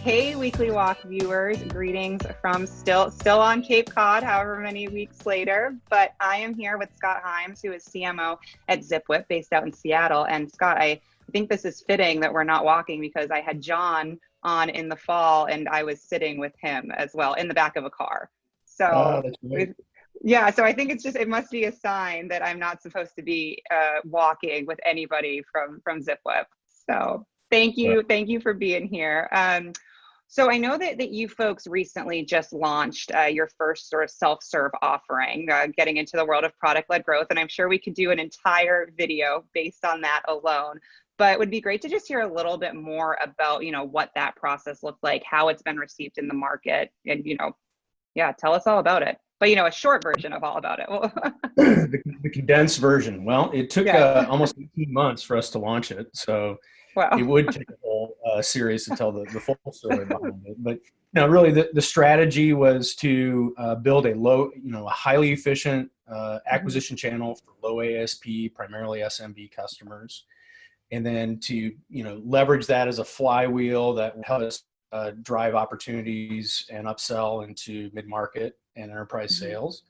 Hey, Weekly Walk viewers, greetings from still on Cape Cod, however many weeks later. But I am here with Scott Heimes, who is CMO at Zipwhip, based out in Seattle. And Scott, I think this is fitting that we're not walking because I had John on in the fall, and I was sitting with him as well in the back of a car. So That's great. yeah, so I think it must be a sign that I'm not supposed to be walking with anybody from Zipwhip. So Well, thank you for being here. So I know that you folks recently just launched your first sort of self-serve offering, getting into the world of product-led growth, and I'm sure we could do an entire video based on that alone. But it would be great to just hear a little bit more about, what that process looked like, how it's been received in the market, and yeah, tell us all about it. But a short version of all about it. the condensed version. Well, it took Yeah. almost 18 months for us to launch it, so it Wow. would take a whole series to tell the full story behind it. But really, the strategy was to build a highly efficient Mhm. acquisition channel for low ASP, primarily SMB customers, and then to leverage that as a flywheel that will help us drive opportunities and upsell into mid-market and enterprise Mhm. sales.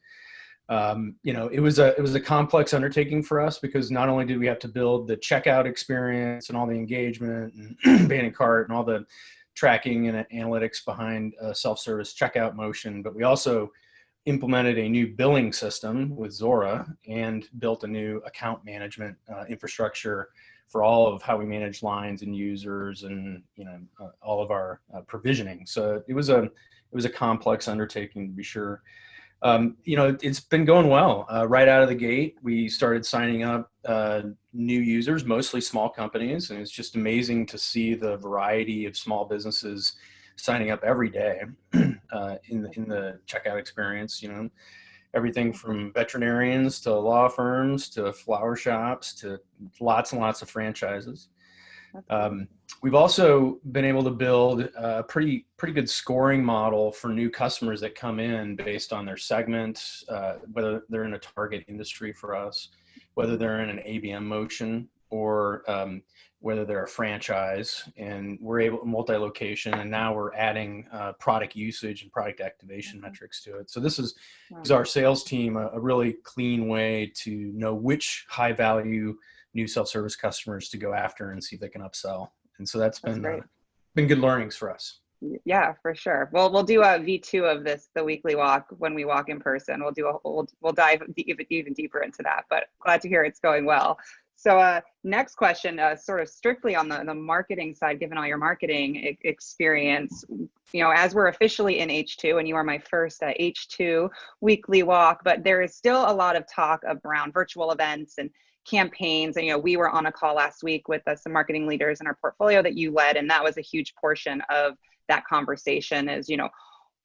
It was a complex undertaking for us because not only did we have to build the checkout experience and all the engagement and abandoned cart and all the tracking and analytics behind a self-service checkout motion, but we also implemented a new billing system with Zora and built a new account management infrastructure for all of how we manage lines and users and all of our provisioning. So it was a complex undertaking, to be sure. It's been going well. Right out of the gate, we started signing up new users, mostly small companies, and it's just amazing to see the variety of small businesses signing up every day in the checkout experience. Everything from veterinarians to law firms to flower shops to lots and lots of franchises. That's great. Um, we've also been able to build a pretty good scoring model for new customers that come in based on their segment, whether they're in a target industry for us, whether Mhm. they're in an ABM motion, or whether they're a franchise. And we're able multi-location, and now we're adding product usage and product activation Mhm. metrics to it. So this is Wow. gives our sales team a really clean way to know which high value new self-service customers to go after and see if they can upsell. And so that's That's great. been good learnings for us. Yeah, for sure. Well, we'll do a V2 of this, the weekly walk, when we walk in person. We'll dive even deeper into that. But glad to hear it's going well. So, next question, sort of strictly on the marketing side, given all your marketing experience, as we're officially in H2, and you are my first H2 weekly walk, but there is still a lot of talk around virtual events and campaigns. And we were on a call last week with some marketing leaders in our portfolio that you led, and that was a huge portion of that conversation is,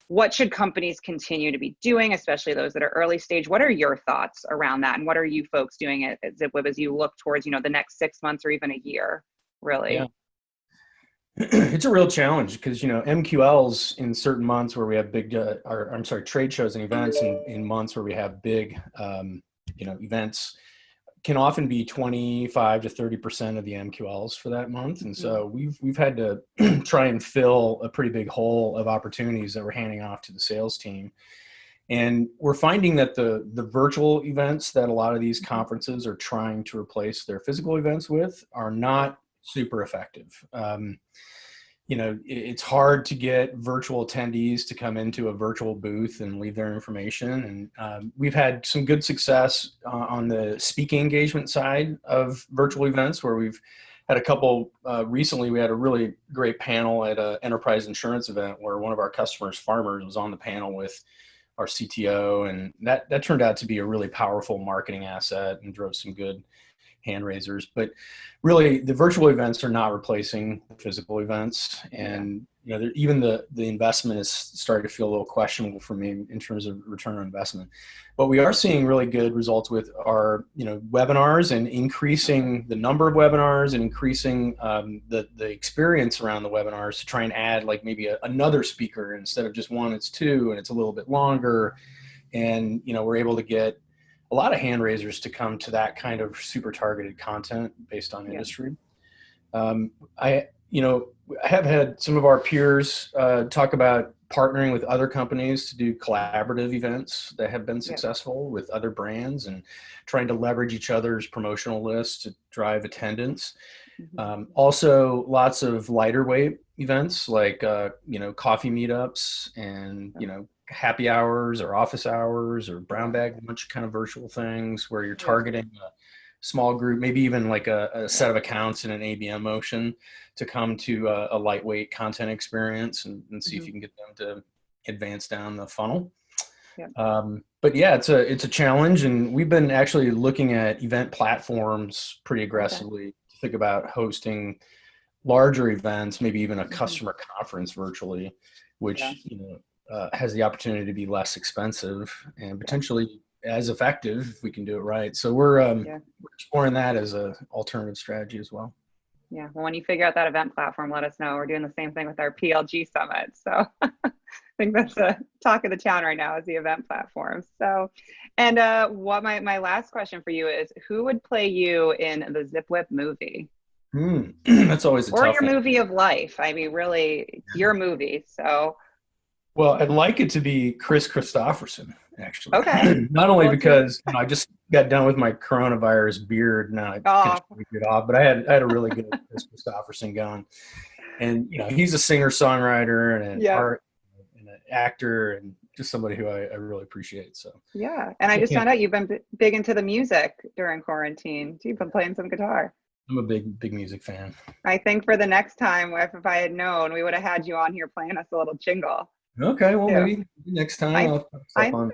what should companies continue to be doing, especially those that are early stage? What are your thoughts around that? And what are you folks doing at Zipwhip as you look towards, the next 6 months or even a year, Yeah. really? It's a real challenge because MQLs in certain months where we have big, or I'm sorry, trade shows and events in months where we have big, events can often be 25 to 30% of the MQLs for that month. And Mhm. so we've had to try and fill a pretty big hole of opportunities that we're handing off to the sales team. And we're finding that the virtual events that a lot of these Mhm. conferences are trying to replace their physical events with are not super effective. It's hard to get virtual attendees to come into a virtual booth and leave their information. And we've had some good success on the speaking engagement side of virtual events where we've had a couple. Recently, we had a really great panel at an enterprise insurance event where one of our customers, farmers, was on the panel with our CTO. And that turned out to be a really powerful marketing asset and drove some good hand raisers. But really, the virtual events are not replacing physical events, Yeah. and even the investment is starting to feel a little questionable for me in terms of return on investment. But we are seeing really good results with our webinars and Okay. increasing the number of webinars and increasing the experience around the webinars to try and add like maybe another speaker instead of just one. It's two, and it's a little bit longer, and we're able to get a lot of hand raisers to come to that kind of super targeted content based on Yeah. industry. Um, I I have had some of our peers talk about partnering with other companies to do collaborative events that have been Yeah. successful with other brands and trying to leverage each other's promotional lists to drive attendance. Mhm. Also, lots of lighter weight events like, coffee meetups and, So, happy hours or office hours or brown yeah. bag lunch kind of virtual things where you're Yeah. targeting a small group, maybe even like a set of accounts in an ABM motion to come to a lightweight content experience and see if Mhm. you can get them to advance down the funnel. Yeah. But yeah, it's a challenge, and we've been actually looking at event platforms pretty Okay. aggressively to think about hosting larger events, maybe even a Mhm. customer conference virtually, Yeah. which has the opportunity to be less expensive and Yeah. potentially as effective if we can do it right. So Yeah. we're exploring that as a alternative strategy as well. Yeah. Well, when you figure out that event platform, let us know. We're doing the same thing with our PLG summit. So I think that's the talk of the town right now is the event platform. So, and what my last question for you is, who would play you in the Zipwhip movie That's always a or tough your one. movie of life? I mean, really, it's your movie. So, Well, I'd like it to be Chris Christopherson, actually. okay. Not only Well, let's hear. because I just got done with my coronavirus beard, now I can Oh, shave it off, but I had a really good Chris Christopherson going. And he's a singer songwriter and an yeah. art and an actor and just somebody who I really appreciate. So Yeah. And I I just can't, found out you've been big into the music during quarantine. You've been playing some guitar. I'm a big music fan. I think for the next time, if I had known, we would have had you on here playing us a little jingle Okay, well too. maybe next time I, I'll put stuff I, on.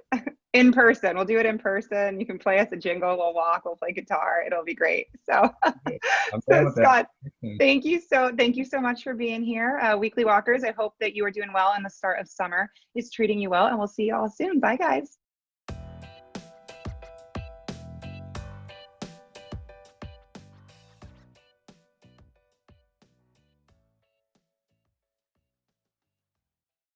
in person. We'll do it in person. You can play us a jingle. We'll walk. We'll play guitar. It'll be great. So, I'm down so with that. Scott, thank you so much for being here. Weekly Walkers. I hope that you are doing well and the start of summer is treating you well. And we'll see you all soon. Bye, guys.